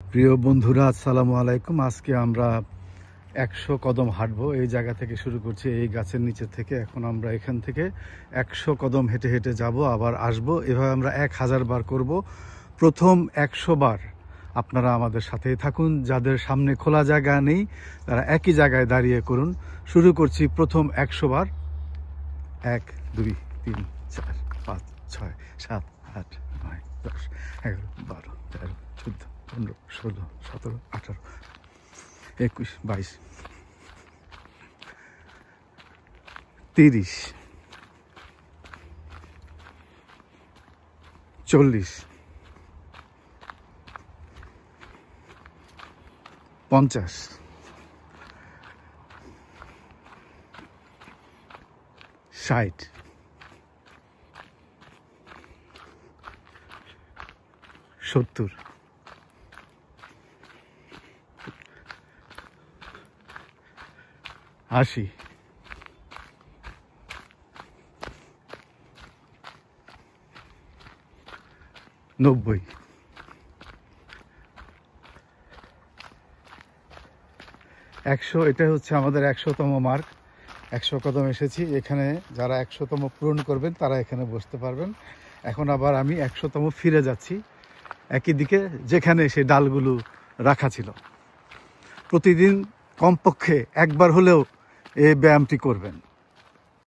প্রিয় বন্ধুরা, আসসালামু আলাইকুম। আজকে আমরা 100 কদম হাঁটবো। এই জায়গা থেকে শুরু করছি, এই গাছের নিচে থেকে। এখন আমরা এখান থেকে 100 কদম হেঁটে হেঁটে যাব, আবার আসব। এভাবে আমরা 1000 বার করব। প্রথম 100 বার আপনারা আমাদের সাথেই থাকুন। যাদের সামনে খোলা জায়গা নেই তারা একই জায়গায় দাঁড়িয়ে করুন। শুরু করছি প্রথম 100 বার। 1 2 3 4 5 6 7 8 9 10 11 12 13 14 15 16 17 18 21 22 30 40 50 60 70 80 90 100। এটা হচ্ছে আমাদের 100তম মার্ক। 100 কদম এসেছি। এখানে যারা 100তম পূরণ করবেন তারা এখানে বসতে পারবেন। এখন আবার আমি 100তম ফিরে যাচ্ছি একই দিকে, যেখানে সেই ডালগুলো রাখা ছিল। প্রতিদিন কমপক্ষে একবার হলেও এই ব্যায়ামটি করবেন।